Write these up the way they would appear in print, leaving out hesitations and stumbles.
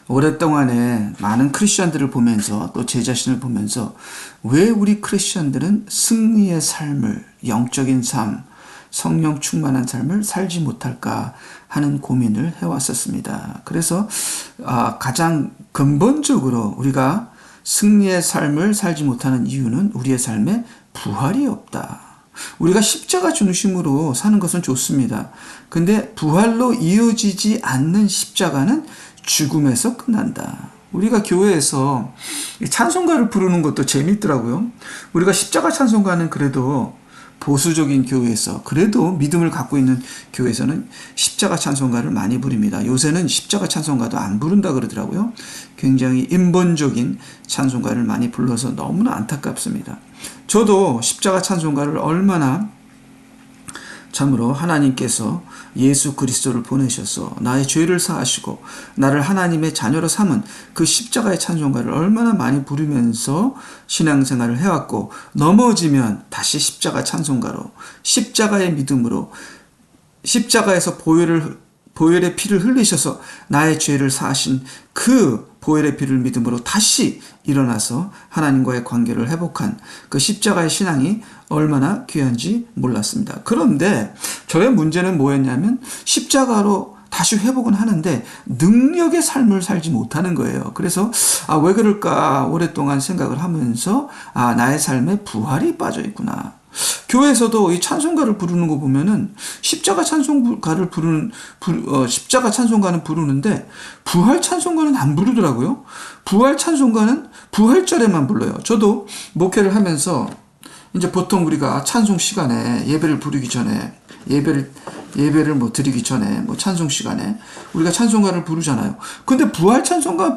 오랫동안에 많은 크리스천들을 보면서 또 제 자신을 보면서 왜 우리 크리스천들은 승리의 삶을, 영적인 삶, 성령 충만한 삶을 살지 못할까 하는 고민을 해왔었습니다. 그래서 가장 근본적으로 우리가 승리의 삶을 살지 못하는 이유는 우리의 삶에 부활이 없다. 우리가 십자가 중심으로 사는 것은 좋습니다. 근데 부활로 이어지지 않는 십자가는 죽음에서 끝난다. 우리가 교회에서 찬송가를 부르는 것도 재밌더라고요. 우리가 십자가 찬송가는 그래도 보수적인 교회에서, 그래도 믿음을 갖고 있는 교회에서는 십자가 찬송가를 많이 부릅니다. 요새는 십자가 찬송가도 안 부른다 그러더라고요. 굉장히 인본적인 찬송가를 많이 불러서 너무나 안타깝습니다. 저도 십자가 찬송가를 얼마나 참으로 하나님께서 예수 그리스도를 보내셔서 나의 죄를 사하시고 나를 하나님의 자녀로 삼은 그 십자가의 찬송가를 얼마나 많이 부르면서 신앙생활을 해왔고, 넘어지면 다시 십자가 찬송가로, 십자가의 믿음으로, 십자가에서 보혈의 피를 흘리셔서 나의 죄를 사하신 그 보혈의 피를 믿음으로 다시 일어나서 하나님과의 관계를 회복한 그 십자가의 신앙이 얼마나 귀한지 몰랐습니다. 그런데 저의 문제는 뭐였냐면 십자가로 다시 회복은 하는데 능력의 삶을 살지 못하는 거예요. 그래서 왜 그럴까 오랫동안 생각을 하면서 나의 삶에 부활이 빠져 있구나. 교회에서도 이 찬송가를 부르는 거 보면은 십자가 찬송가를 십자가 찬송가는 부르는데 부활 찬송가는 안 부르더라고요. 부활 찬송가는 부활절에만 불러요. 저도 목회를 하면서 이제 보통 우리가 찬송 시간에 예배를 부르기 전에 예배를 드리기 전에 찬송 시간에 우리가 찬송가를 부르잖아요. 근데 부활 찬송가를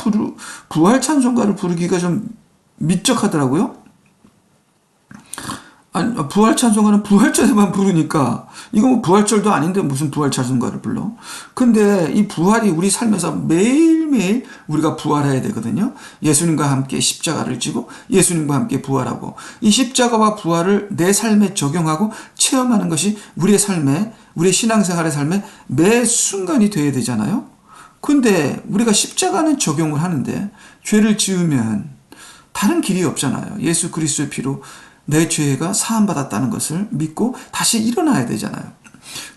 부르기가 좀 미적하더라고요. 아니, 부활 찬송가는 부활절에만 부르니까 이거 부활절도 아닌데 무슨 부활 찬송가를 불러? 근데 이 부활이 우리 삶에서 매일매일 우리가 부활해야 되거든요. 예수님과 함께 십자가를 지고 예수님과 함께 부활하고, 이 십자가와 부활을 내 삶에 적용하고 체험하는 것이 우리의 신앙생활의 삶에 매 순간이 돼야 되잖아요. 근데 우리가 십자가는 적용을 하는데 죄를 지으면 다른 길이 없잖아요. 예수 그리스도의 피로 내 죄가 사함받았다는 것을 믿고 다시 일어나야 되잖아요.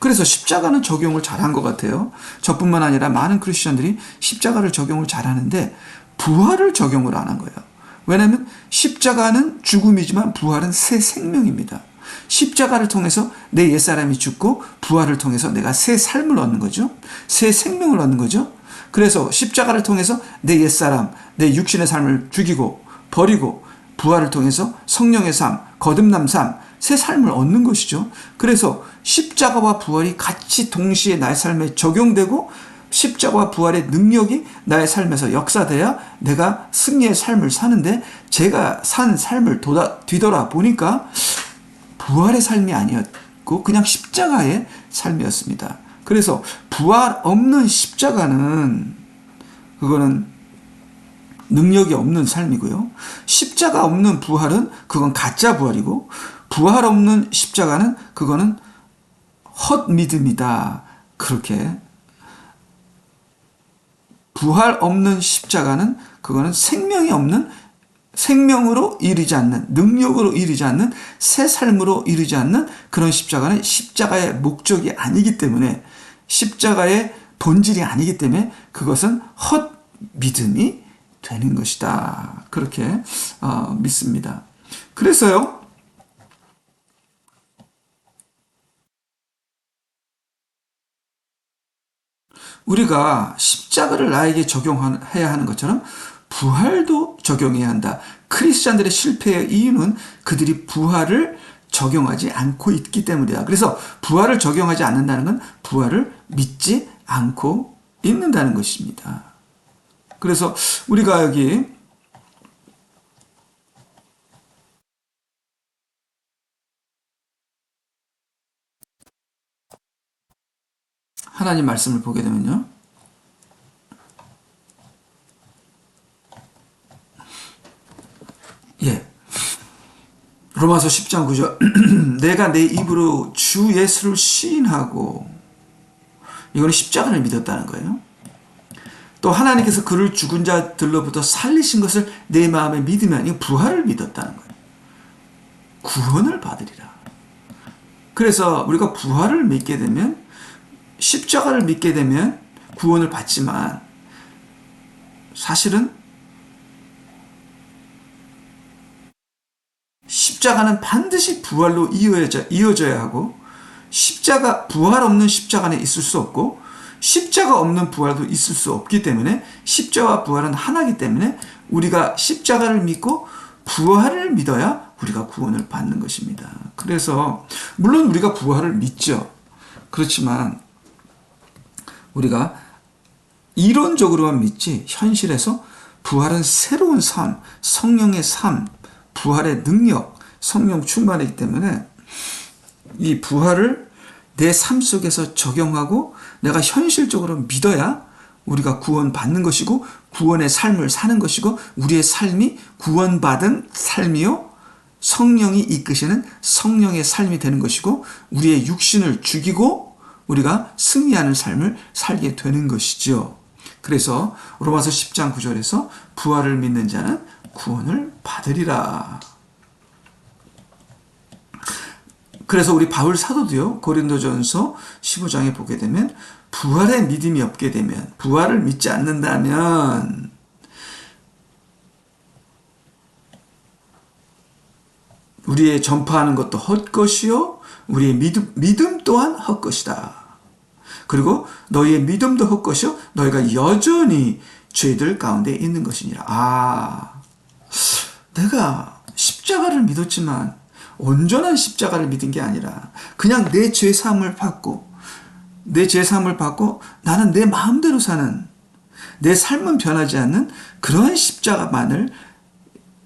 그래서 십자가는 적용을 잘한 것 같아요. 저뿐만 아니라 많은 크리스천들이 십자가를 적용을 잘하는데 부활을 적용을 안 한 거예요. 왜냐하면 십자가는 죽음이지만 부활은 새 생명입니다. 십자가를 통해서 내 옛사람이 죽고 부활을 통해서 내가 새 삶을 얻는 거죠. 새 생명을 얻는 거죠. 그래서 십자가를 통해서 내 옛사람, 내 육신의 삶을 죽이고 버리고 부활을 통해서 성령의 삶, 거듭남 삶, 새 삶을 얻는 것이죠. 그래서 십자가와 부활이 같이 동시에 나의 삶에 적용되고 십자가와 부활의 능력이 나의 삶에서 역사돼야 내가 승리의 삶을 사는데, 제가 산 삶을 뒤돌아 보니까 부활의 삶이 아니었고 그냥 십자가의 삶이었습니다. 그래서 부활 없는 십자가는 그거는 능력이 없는 삶이고요. 십자가 없는 부활은 그건 가짜 부활이고, 부활 없는 십자가는 그거는 헛 믿음이다. 그렇게 부활 없는 십자가는 그거는 생명이 없는, 생명으로 이르지 않는, 능력으로 이르지 않는, 새 삶으로 이르지 않는 그런 십자가는 십자가의 목적이 아니기 때문에, 십자가의 본질이 아니기 때문에 그것은 헛 믿음이 되는 것이다. 그렇게 믿습니다. 그래서요, 우리가 십자가를 나에게 적용해야 하는 것처럼 부활도 적용해야 한다. 크리스찬들의 실패의 이유는 그들이 부활을 적용하지 않고 있기 때문이다. 그래서 부활을 적용하지 않는다는 건 부활을 믿지 않고 있는다는 것입니다. 그래서 우리가 여기 하나님 말씀을 보게 되면요, 로마서 10장 9절 내가 내 입으로 주 예수를 시인하고, 이거는 십자가를 믿었다는 거예요. 또 하나님께서 그를 죽은 자들로부터 살리신 것을 내 마음에 믿으면 이 부활을 믿었다는 거예요. 구원을 받으리라. 그래서 우리가 부활을 믿게 되면, 십자가를 믿게 되면 구원을 받지만, 사실은 십자가는 반드시 부활로 이어져야 하고, 부활 없는 십자가는 있을 수 없고, 십자가 없는 부활도 있을 수 없기 때문에, 십자가와 부활은 하나이기 때문에 우리가 십자가를 믿고 부활을 믿어야 우리가 구원을 받는 것입니다. 그래서 물론 우리가 부활을 믿죠. 그렇지만 우리가 이론적으로만 믿지, 현실에서 부활은 새로운 삶, 성령의 삶, 부활의 능력, 성령 충만이기 때문에 이 부활을 내 삶 속에서 적용하고 내가 현실적으로 믿어야 우리가 구원받는 것이고, 구원의 삶을 사는 것이고, 우리의 삶이 구원받은 삶이요, 성령이 이끄시는 성령의 삶이 되는 것이고, 우리의 육신을 죽이고 우리가 승리하는 삶을 살게 되는 것이죠. 그래서 로마서 10장 9절에서 부활을 믿는 자는 구원을 받으리라. 그래서 우리 바울 사도도요, 고린도전서 15장에 보게 되면 부활의 믿음이 없게 되면, 부활을 믿지 않는다면 우리의 전파하는 것도 헛것이요 우리의 믿음 또한 헛것이다. 그리고 너희의 믿음도 헛것이요 너희가 여전히 죄들 가운데 있는 것이니라. 내가 십자가를 믿었지만 온전한 십자가를 믿은 게 아니라 그냥 내 죄사함을 받고 나는 내 마음대로 사는, 내 삶은 변하지 않는 그런 십자가만을,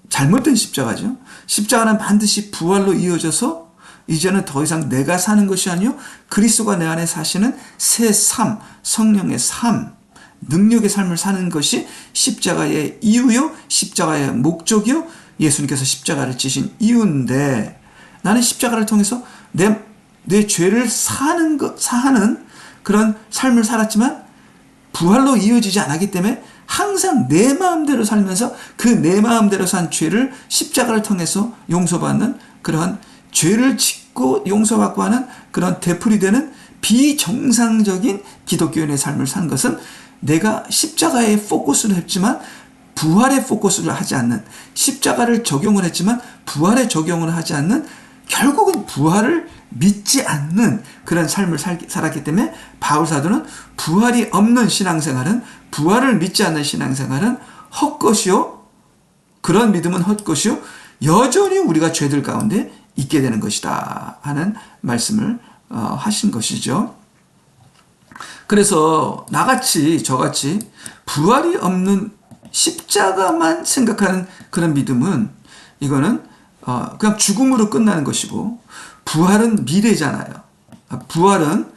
잘못된 십자가죠. 십자가는 반드시 부활로 이어져서 이제는 더 이상 내가 사는 것이 아니요 그리스도가 내 안에 사시는 새 삶, 성령의 삶, 능력의 삶을 사는 것이 십자가의 이유요, 십자가의 목적이요, 예수님께서 십자가를 지신 이유인데, 나는 십자가를 통해서 내 죄를 사하는 그런 삶을 살았지만 부활로 이어지지 않았기 때문에 항상 내 마음대로 살면서 그 내 마음대로 산 죄를 십자가를 통해서 용서받는, 그러한 죄를 짓고 용서받고 하는 그런 되풀이되는 비정상적인 기독교인의 삶을 산 것은, 내가 십자가에 포커스를 했지만 부활에 포커스를 하지 않는, 십자가를 적용을 했지만 부활에 적용을 하지 않는, 결국은 부활을 믿지 않는 그런 삶을 살았기 때문에 바울 사도는 부활이 없는 신앙생활은, 부활을 믿지 않는 신앙생활은 헛것이요, 그런 믿음은 헛것이요 여전히 우리가 죄들 가운데 있게 되는 것이다 하는 말씀을 하신 것이죠. 그래서 나같이 저같이 부활이 없는 십자가만 생각하는 그런 믿음은, 이거는 그냥 죽음으로 끝나는 것이고, 부활은 미래잖아요. 부활은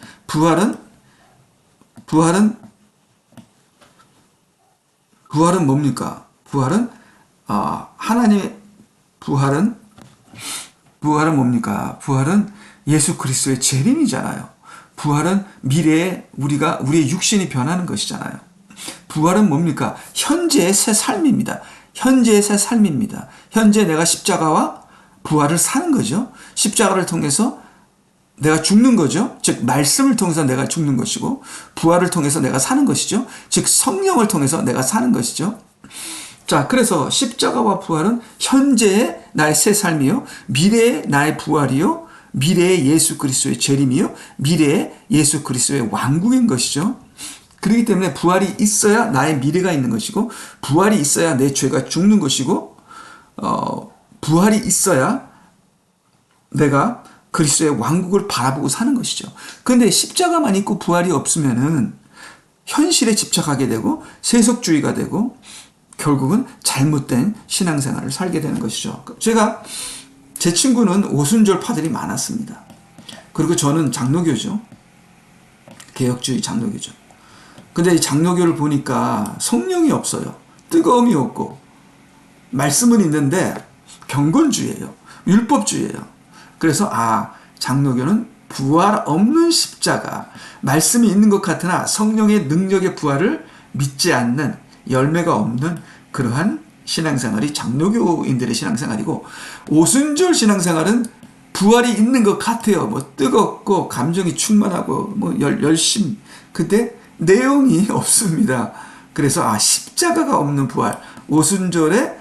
뭡니까? 부활은 하나님의 부활은 뭡니까? 부활은 예수 그리스도의 재림이잖아요. 부활은 미래에 우리의 육신이 변하는 것이잖아요. 부활은 뭡니까? 현재의 새 삶입니다. 현재의 새 삶입니다. 현재 내가 십자가와 부활을 사는 거죠. 십자가를 통해서 내가 죽는 거죠. 즉 말씀을 통해서 내가 죽는 것이고, 부활을 통해서 내가 사는 것이죠. 즉 성령을 통해서 내가 사는 것이죠. 자, 그래서 십자가와 부활은 현재의 나의 새 삶이요, 미래의 나의 부활이요, 미래의 예수 그리스도의 재림이요, 미래의 예수 그리스도의 왕국인 것이죠. 그렇기 때문에 부활이 있어야 나의 미래가 있는 것이고, 부활이 있어야 내 죄가 죽는 것이고, 부활이 있어야 내가 그리스도의 왕국을 바라보고 사는 것이죠. 그런데 십자가만 있고 부활이 없으면은 현실에 집착하게 되고 세속주의가 되고 결국은 잘못된 신앙생활을 살게 되는 것이죠. 제 친구는 오순절파들이 많았습니다. 그리고 저는 장로교죠. 개혁주의 장로교죠. 근데 이 장로교를 보니까 성령이 없어요. 뜨거움이 없고, 말씀은 있는데 경건주의예요. 율법주의예요. 그래서 장로교는 부활 없는 십자가, 말씀이 있는 것 같으나 성령의 능력의 부활을 믿지 않는, 열매가 없는 그러한 신앙생활이 장로교인들의 신앙생활이고, 오순절 신앙생활은 부활이 있는 것 같아요. 뭐 뜨겁고 감정이 충만하고 뭐 열심. 근데 내용이 없습니다. 그래서 십자가가 없는 부활. 오순절에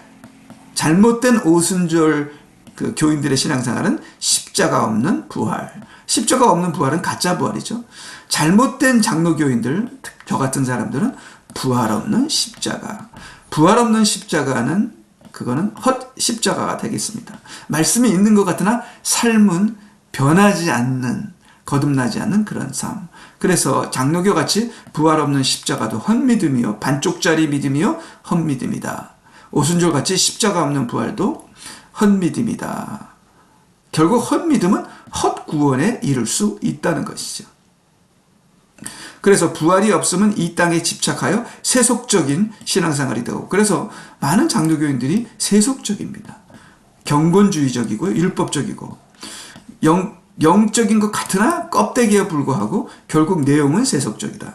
잘못된 오순절 그 교인들의 신앙생활은 십자가 없는 부활. 십자가 없는 부활은 가짜 부활이죠. 잘못된 장로교인들, 저 같은 사람들은 부활 없는 십자가. 부활 없는 십자가는 그거는 헛 십자가가 되겠습니다. 말씀이 있는 것 같으나 삶은 변하지 않는, 거듭나지 않는 그런 삶. 그래서 장로교 같이 부활 없는 십자가도 헛믿음이요, 반쪽짜리 믿음이요, 헛믿음이다. 오순절 같이 십자가 없는 부활도 헛믿음이다. 결국 헛믿음은 헛구원에 이를 수 있다는 것이죠. 그래서 부활이 없으면 이 땅에 집착하여 세속적인 신앙생활이 되고, 그래서 많은 장로교인들이 세속적입니다. 경건주의적이고 율법적이고 영적인 것 같으나 껍데기에 불과하고 결국 내용은 세속적이다.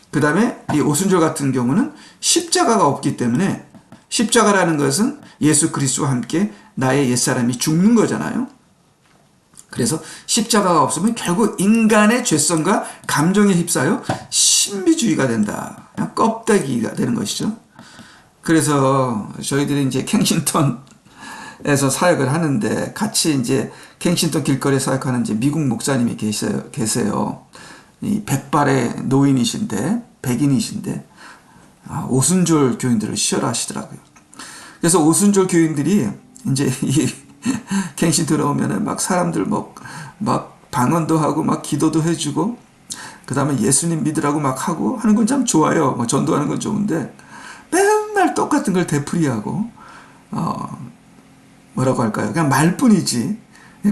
그 다음에 이 오순절 같은 경우는 십자가가 없기 때문에, 십자가라는 것은 예수 그리스도와 함께 나의 옛사람이 죽는 거잖아요. 그래서 십자가가 없으면 결국 인간의 죄성과 감정에 휩싸여 신비주의가 된다. 그냥 껍데기가 되는 것이죠. 그래서 저희들이 이제 캥싱턴에서 사역을 하는데, 같이 이제 캥싱턴 길거리에 사역하는 이제 미국 목사님이 계세요. 이 백발의 노인이신데, 백인이신데, 오순절 교인들을 시열하시더라고요. 그래서 오순절 교인들이 이제 이 갱신들어 오면은 막 사람들 막 방언도 하고 막 기도도 해주고, 그 다음에 예수님 믿으라고 막 하고 하는 건 참 좋아요. 뭐 전도하는 건 좋은데 맨날 똑같은 걸 되풀이하고 뭐라고 할까요? 그냥 말뿐이지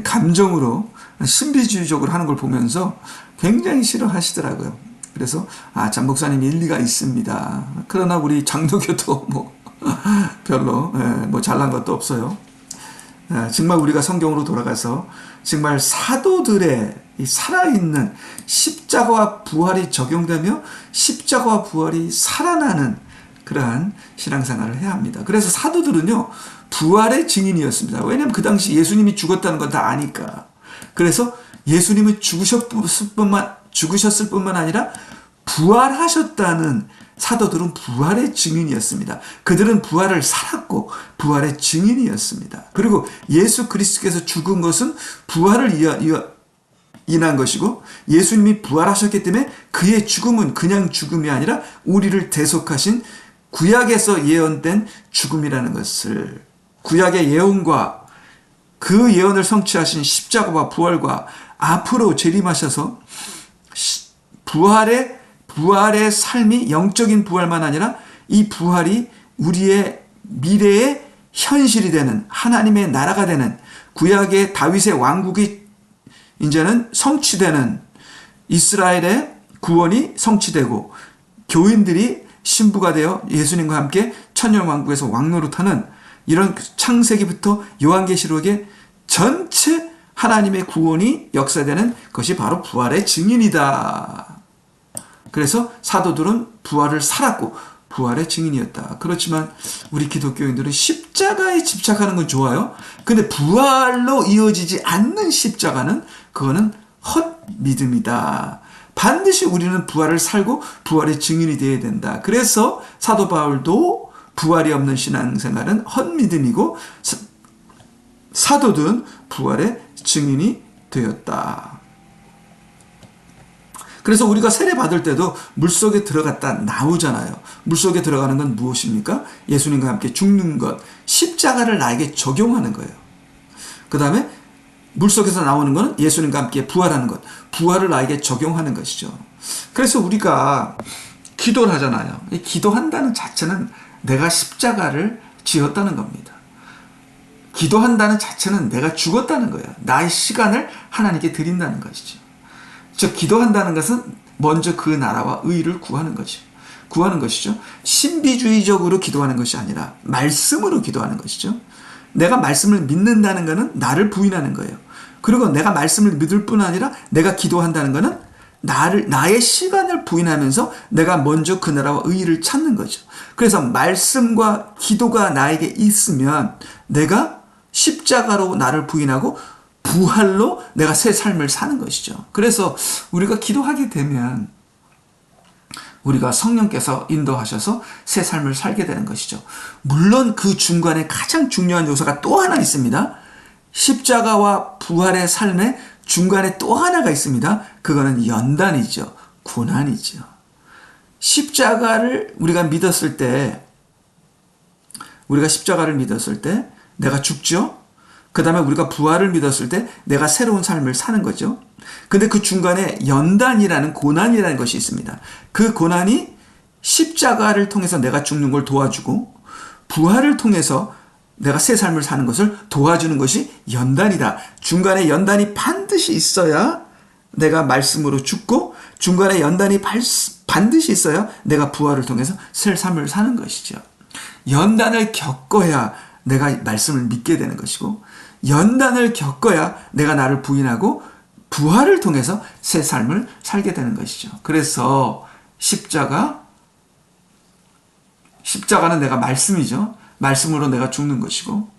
감정으로 신비주의적으로 하는 걸 보면서 굉장히 싫어하시더라고요. 그래서 장 목사님이 일리가 있습니다. 그러나 우리 장로교도 뭐 별로 뭐 잘난 것도 없어요. 정말 우리가 성경으로 돌아가서 정말 사도들의 이 살아있는 십자가와 부활이 적용되며 십자가와 부활이 살아나는 그러한 신앙생활을 해야 합니다. 그래서 사도들은요, 부활의 증인이었습니다. 왜냐하면 그 당시 예수님이 죽었다는 건 다 아니까. 그래서 예수님은 죽으셨을 뿐만 아니라 부활하셨다는, 사도들은 부활의 증인이었습니다. 그들은 부활을 살았고 부활의 증인이었습니다. 그리고 예수 그리스도께서 죽은 것은 부활을 인한 것이고, 예수님이 부활하셨기 때문에 그의 죽음은 그냥 죽음이 아니라 우리를 대속하신 구약에서 예언된 죽음이라는 것을, 구약의 예언과 그 예언을 성취하신 십자가와 부활과 앞으로 재림하셔서 부활의 삶이 영적인 부활만 아니라 이 부활이 우리의 미래의 현실이 되는, 하나님의 나라가 되는, 구약의 다윗의 왕국이 이제는 성취되는, 이스라엘의 구원이 성취되고 교인들이 신부가 되어 예수님과 함께 천년왕국에서 왕노릇하는, 이런 창세기부터 요한계시록의 전체 하나님의 구원이 역사되는 것이 바로 부활의 증인이다. 그래서 사도들은 부활을 살았고 부활의 증인이었다. 그렇지만 우리 기독교인들은 십자가에 집착하는 건 좋아요. 근데 부활로 이어지지 않는 십자가는, 그거는 헛믿음이다. 반드시 우리는 부활을 살고 부활의 증인이 되어야 된다. 그래서 사도 바울도 부활이 없는 신앙생활은 헛믿음이고, 사도들은 부활의 증인이 되었다. 그래서 우리가 세례 받을 때도 물속에 들어갔다 나오잖아요. 물속에 들어가는 건 무엇입니까? 예수님과 함께 죽는 것, 십자가를 나에게 적용하는 거예요. 그 다음에 물속에서 나오는 것은 예수님과 함께 부활하는 것, 부활을 나에게 적용하는 것이죠. 그래서 우리가 기도를 하잖아요. 이 기도한다는 자체는 내가 십자가를 지었다는 겁니다. 기도한다는 자체는 내가 죽었다는 거예요. 나의 시간을 하나님께 드린다는 것이죠. 즉 기도한다는 것은 먼저 그 나라와 의를 구하는 것이죠. 신비주의적으로 기도하는 것이 아니라 말씀으로 기도하는 것이죠. 내가 말씀을 믿는다는 것은 나를 부인하는 거예요. 그리고 내가 말씀을 믿을 뿐 아니라 내가 기도한다는 것은 나의 시간을 부인하면서 내가 먼저 그 나라와 의의를 찾는 거죠. 그래서 말씀과 기도가 나에게 있으면 내가 십자가로 나를 부인하고 부활로 내가 새 삶을 사는 것이죠. 그래서 우리가 기도하게 되면 우리가 성령께서 인도하셔서 새 삶을 살게 되는 것이죠. 물론 그 중간에 가장 중요한 요소가 또 하나 있습니다. 십자가와 부활의 삶의 중간에 또 하나가 있습니다. 그거는 연단이죠. 고난이죠. 십자가를 우리가 믿었을 때 내가 죽죠. 그 다음에 우리가 부활을 믿었을 때 내가 새로운 삶을 사는 거죠. 근데 그 중간에 연단이라는 고난이라는 것이 있습니다. 그 고난이 십자가를 통해서 내가 죽는 걸 도와주고 부활을 통해서 내가 새 삶을 사는 것을 도와주는 것이 연단이다. 중간에 연단이 반드시 있어야 내가 말씀으로 죽고 중간에 연단이 반드시 있어야 내가 부활을 통해서 새 삶을 사는 것이죠. 연단을 겪어야 내가 말씀을 믿게 되는 것이고 연단을 겪어야 내가 나를 부인하고 부활을 통해서 새 삶을 살게 되는 것이죠. 그래서 십자가는 내가 말씀이죠. 말씀으로 내가 죽는 것이고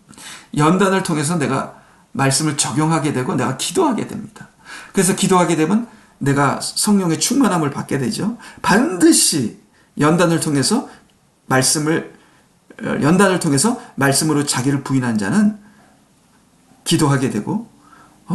연단을 통해서 내가 말씀을 적용하게 되고 내가 기도하게 됩니다. 그래서 기도하게 되면 내가 성령의 충만함을 받게 되죠. 반드시 연단을 통해서 말씀으로 자기를 부인한 자는 기도하게 되고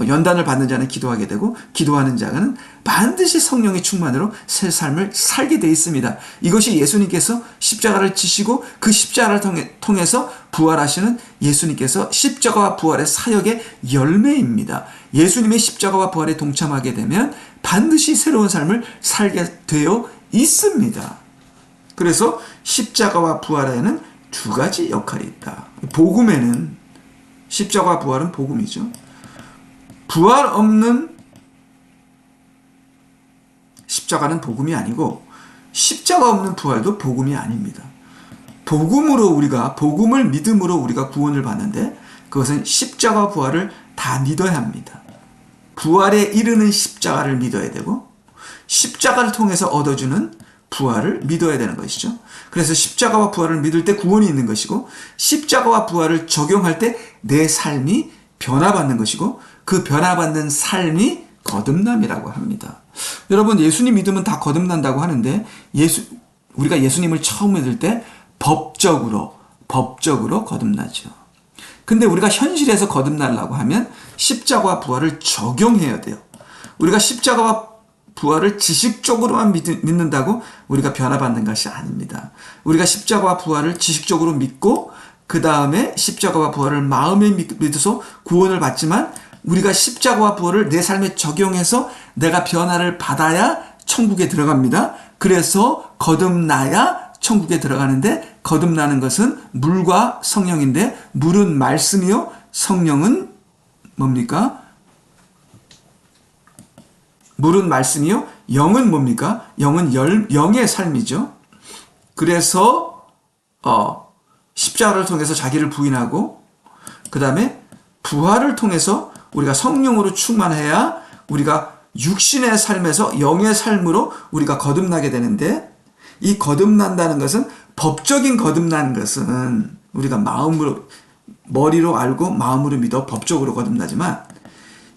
연단을 받는 자는 기도하게 되고 기도하는 자는 반드시 성령의 충만으로 새 삶을 살게 되어 있습니다. 이것이 예수님께서 십자가를 지시고 그 십자가를 통해서 부활하시는 예수님께서 십자가와 부활의 사역의 열매입니다. 예수님의 십자가와 부활에 동참하게 되면 반드시 새로운 삶을 살게 되어 있습니다. 그래서 십자가와 부활에는 두 가지 역할이 있다. 복음에는 십자가와 부활은 복음이죠. 부활 없는 십자가는 복음이 아니고 십자가 없는 부활도 복음이 아닙니다. 복음을 믿음으로 우리가 구원을 받는데 그것은 십자가 부활을 다 믿어야 합니다. 부활에 이르는 십자가를 믿어야 되고 십자가를 통해서 얻어주는 부활을 믿어야 되는 것이죠. 그래서 십자가와 부활을 믿을 때 구원이 있는 것이고 십자가와 부활을 적용할 때 내 삶이 변화받는 것이고 그 변화받는 삶이 거듭남이라고 합니다. 여러분 예수님 믿으면 다 거듭난다고 하는데 우리가 예수님을 처음 믿을 때 법적으로 거듭나죠. 근데 우리가 현실에서 거듭나려고 하면 십자가와 부활을 적용해야 돼요. 우리가 십자가와 부활을 지식적으로만 믿는다고 우리가 변화받는 것이 아닙니다. 우리가 십자가와 부활을 지식적으로 믿고 그 다음에 십자가와 부활을 마음에 믿어서 구원을 받지만 우리가 십자가와 부활을 내 삶에 적용해서 내가 변화를 받아야 천국에 들어갑니다. 그래서 거듭나야 천국에 들어가는데 거듭나는 것은 물과 성령인데 물은 말씀이요 성령은 뭡니까? 물은 말씀이요 영은 뭡니까? 영은 영의 삶이죠. 그래서 십자가를 통해서 자기를 부인하고 그 다음에 부활을 통해서 우리가 성령으로 충만해야 우리가 육신의 삶에서 영의 삶으로 우리가 거듭나게 되는데 이 거듭난다는 것은 법적인 거듭나는 것은 우리가 머리로 알고 마음으로 믿어 법적으로 거듭나지만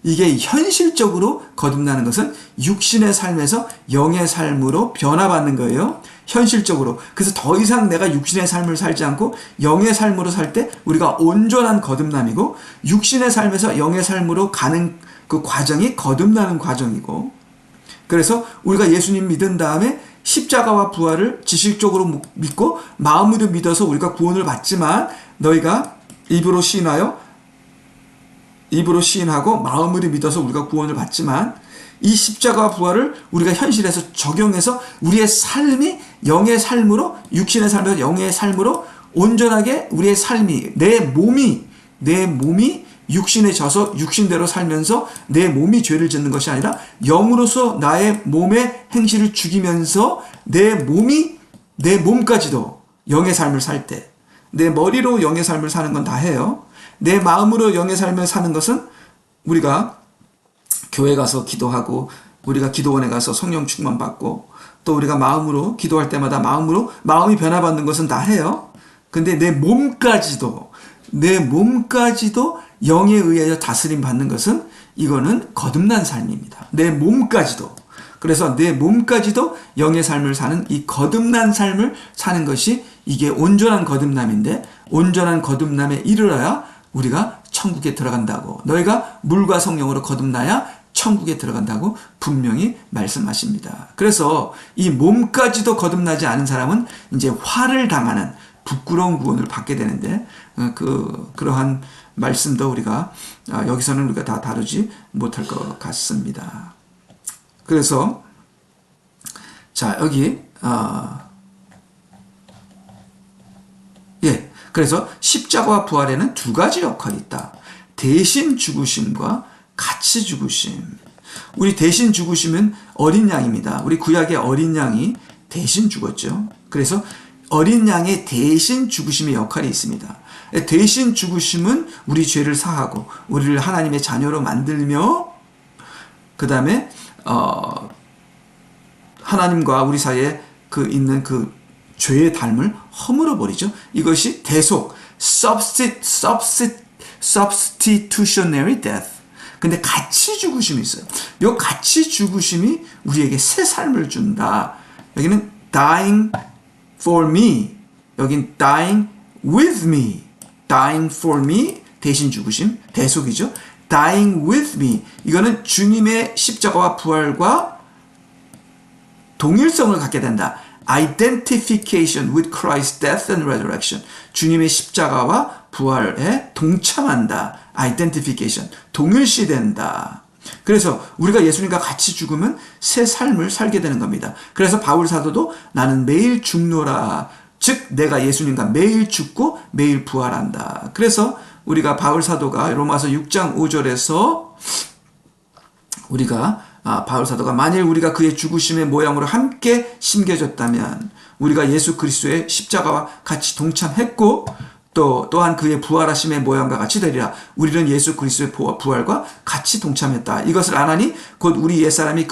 이게 현실적으로 거듭나는 것은 육신의 삶에서 영의 삶으로 변화받는 거예요. 현실적으로. 그래서 더 이상 내가 육신의 삶을 살지 않고 영의 삶으로 살 때 우리가 온전한 거듭남이고 육신의 삶에서 영의 삶으로 가는 그 과정이 거듭나는 과정이고 그래서 우리가 예수님 믿은 다음에 십자가와 부활을 지식적으로 믿고 마음으로 믿어서 우리가 구원을 받지만 너희가 입으로 시인하고 마음으로 믿어서 우리가 구원을 받지만 이 십자가와 부활을 우리가 현실에서 적용해서 우리의 삶이 영의 삶으로 육신의 삶에서 영의 삶으로 온전하게 우리의 삶이 내 몸이 육신에 져서 육신대로 살면서 내 몸이 죄를 짓는 것이 아니라 영으로서 나의 몸의 행실을 죽이면서 내 몸까지도 영의 삶을 살 때 내 머리로 영의 삶을 사는 건 다 해요. 내 마음으로 영의 삶을 사는 것은 우리가 교회 가서 기도하고 우리가 기도원에 가서 성령 충만 받고 또 우리가 마음으로 기도할 때마다 마음이 변화받는 것은 다 해요. 근데 내 몸까지도 영에 의하여 다스림 받는 것은 이거는 거듭난 삶입니다. 내 몸까지도. 그래서 내 몸까지도 영의 삶을 사는 이 거듭난 삶을 사는 것이 이게 온전한 거듭남인데, 온전한 거듭남에 이르러야 우리가 천국에 들어간다고, 너희가 물과 성령으로 거듭나야 천국에 들어간다고 분명히 말씀하십니다. 그래서 이 몸까지도 거듭나지 않은 사람은 이제 화를 당하는 부끄러운 구원을 받게 되는데, 그러한 말씀도 우리가 여기서는 우리가 다 다루지 못할 것 같습니다. 그래서 자, 여기 그래서 십자가와 부활에는 두 가지 역할이 있다. 대신 죽으심과 같이 죽으심. 우리 대신 죽으심은 어린 양입니다. 우리 구약의 어린 양이 대신 죽었죠. 그래서 어린 양의 대신 죽으심의 역할이 있습니다. 대신 죽으심은 우리 죄를 사하고 우리를 하나님의 자녀로 만들며, 그 다음에 하나님과 우리 사이에 있는 그 죄의 닮을 허물어 버리죠. 이것이 대속, substitutionary death. 근데 같이 죽으심이 있어요. 이 같이 죽으심이 우리에게 새 삶을 준다. 여기는 dying for me, 여긴 dying with me. dying for me, 대신 죽으심, 대속이죠. dying with me, 이거는 주님의 십자가와 부활과 동일성을 갖게 된다. identification with Christ's death and resurrection, 주님의 십자가와 부활에 동참한다. identification, 동일시된다. 그래서 우리가 예수님과 같이 죽으면 새 삶을 살게 되는 겁니다. 그래서 바울 사도도 나는 매일 죽노라, 즉 내가 예수님과 매일 죽고 매일 부활한다. 그래서 우리가 바울 사도가 로마서 6장 5절에서 바울 사도가 만일 우리가 그의 죽으심의 모양으로 함께 심겨졌다면 우리가 예수 그리스도의 십자가와 같이 동참했고 또한 그의 부활하심의 모양과 같이 되리라. 우리는 예수 그리스도의 부활과 같이 동참했다. 이것을 안 하니 곧 우리 옛사람이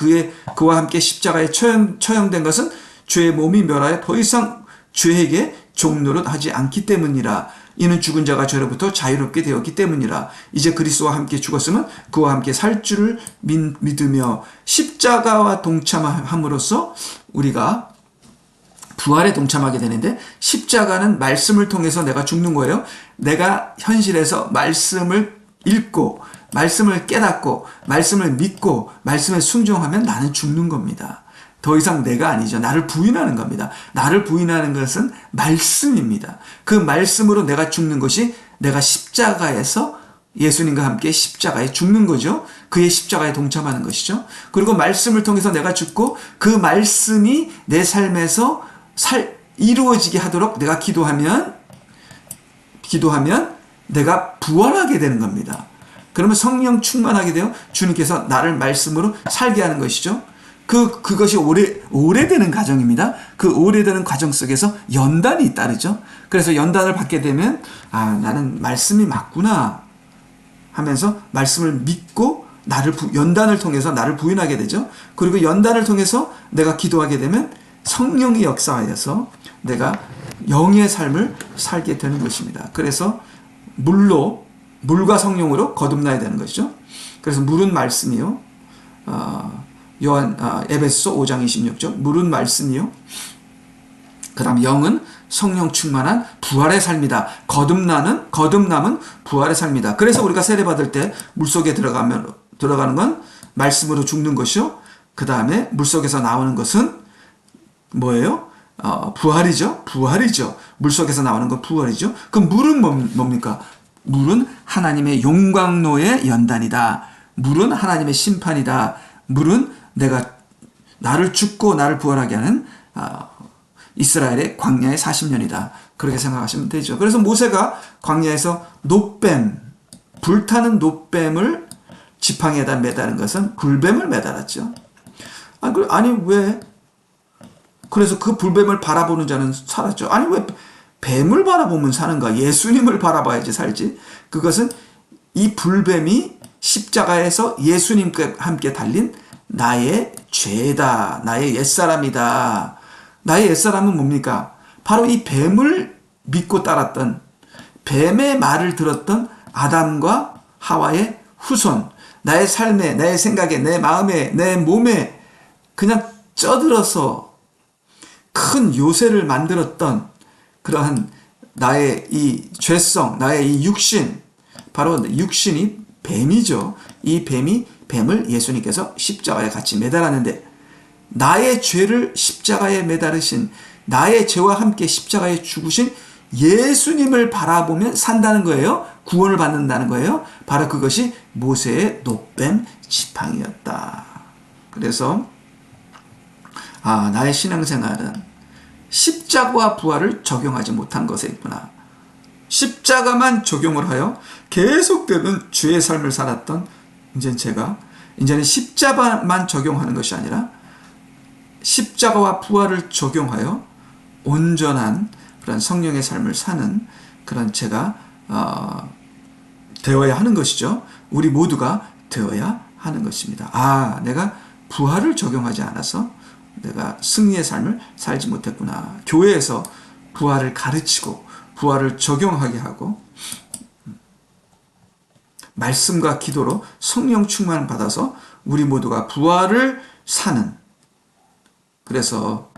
그와 함께 십자가에 처형된 것은 죄의 몸이 멸하여 더 이상 죄에게 종노릇 하지 않기 때문이라. 이는 죽은 자가 죄로부터 자유롭게 되었기 때문이라. 이제 그리스도와 함께 죽었으면 그와 함께 살 줄을 믿으며 십자가와 동참함으로써 우리가 부활에 동참하게 되는데, 십자가는 말씀을 통해서 내가 죽는 거예요. 내가 현실에서 말씀을 읽고 말씀을 깨닫고 말씀을 믿고 말씀에 순종하면 나는 죽는 겁니다. 더 이상 내가 아니죠. 나를 부인하는 겁니다. 나를 부인하는 것은 말씀입니다. 그 말씀으로 내가 죽는 것이 내가 십자가에서 예수님과 함께 십자가에 죽는 거죠. 그의 십자가에 동참하는 것이죠. 그리고 말씀을 통해서 내가 죽고 그 말씀이 내 삶에서 이루어지게 하도록 내가 기도하면 내가 부활하게 되는 겁니다. 그러면 성령 충만하게 되어 주님께서 나를 말씀으로 살게 하는 것이죠. 그것이 오래되는 과정입니다. 그 오래되는 과정 속에서 연단이 따르죠. 그래서 연단을 받게 되면 나는 말씀이 맞구나 하면서 말씀을 믿고 연단을 통해서 나를 부인하게 되죠. 그리고 연단을 통해서 내가 기도하게 되면 성령이 역사하여서 내가 영의 삶을 살게 되는 것입니다. 그래서 물과 성령으로 거듭나야 되는 것이죠. 그래서 물은 말씀이요. 에베소서 5장 26절, 물은 말씀이요. 그 다음 영은 성령 충만한 부활의 삶이다. 거듭남은 부활의 삶이다. 그래서 우리가 세례받을 때 물속에 들어가는 건 말씀으로 죽는 것이요. 그 다음에 물속에서 나오는 것은 뭐예요? 부활이죠. 물속에서 나오는 건 부활이죠. 그럼 물은 뭡니까? 물은 하나님의 용광로의 연단이다. 물은 하나님의 심판이다. 물은 나를 죽고 나를 부활하게 하는 이스라엘의 광야의 40년이다. 그렇게 생각하시면 되죠. 그래서 모세가 광야에서 불타는 놋뱀을 지팡이에다 매다는 것은 불뱀을 매달았죠. 왜? 그래서 그 불뱀을 바라보는 자는 살았죠. 왜 뱀을 바라보면 사는가? 예수님을 바라봐야지 살지. 그것은 이 불뱀이 십자가에서 예수님과 함께 달린 나의 죄다. 나의 옛사람이다. 나의 옛사람은 뭡니까? 바로 이 뱀을 믿고 따랐던, 뱀의 말을 들었던 아담과 하와의 후손, 나의 삶에, 내 생각에, 내 마음에, 내 몸에 그냥 쪄들어서 큰 요새를 만들었던 그러한 나의 이 죄성, 나의 이 육신, 바로 육신이 뱀이죠. 이 뱀을 예수님께서 십자가에 같이 매달았는데, 나의 죄를 십자가에 매달으신, 나의 죄와 함께 십자가에 죽으신 예수님을 바라보면 산다는 거예요. 구원을 받는다는 거예요. 바로 그것이 모세의 놋뱀 지팡이였다. 그래서 나의 신앙생활은 십자가와 부활을 적용하지 못한 것에 있구나. 십자가만 적용을 하여 계속되는 주의 삶을 살았던 이제는 십자가만 적용하는 것이 아니라 십자가와 부활을 적용하여 온전한 그런 성령의 삶을 사는 그런 제가 되어야 하는 것이죠. 우리 모두가 되어야 하는 것입니다. 내가 부활을 적용하지 않아서 내가 승리의 삶을 살지 못했구나. 교회에서 부활을 가르치고 부활을 적용하게 하고 말씀과 기도로 성령 충만을 받아서 우리 모두가 부활을 사는, 그래서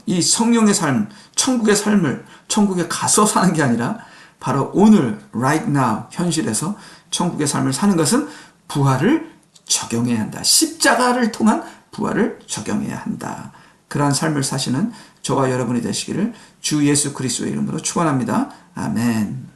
이 성령의 삶, 천국의 삶을 천국에 가서 사는 게 아니라 바로 오늘 right now 현실에서 천국의 삶을 사는 것은 부활을 적용해야 한다. 십자가를 통한 부활을 적용해야 한다. 그러한 삶을 사시는 저와 여러분이 되시기를 주 예수 그리스도의 이름으로 축원합니다. 아멘.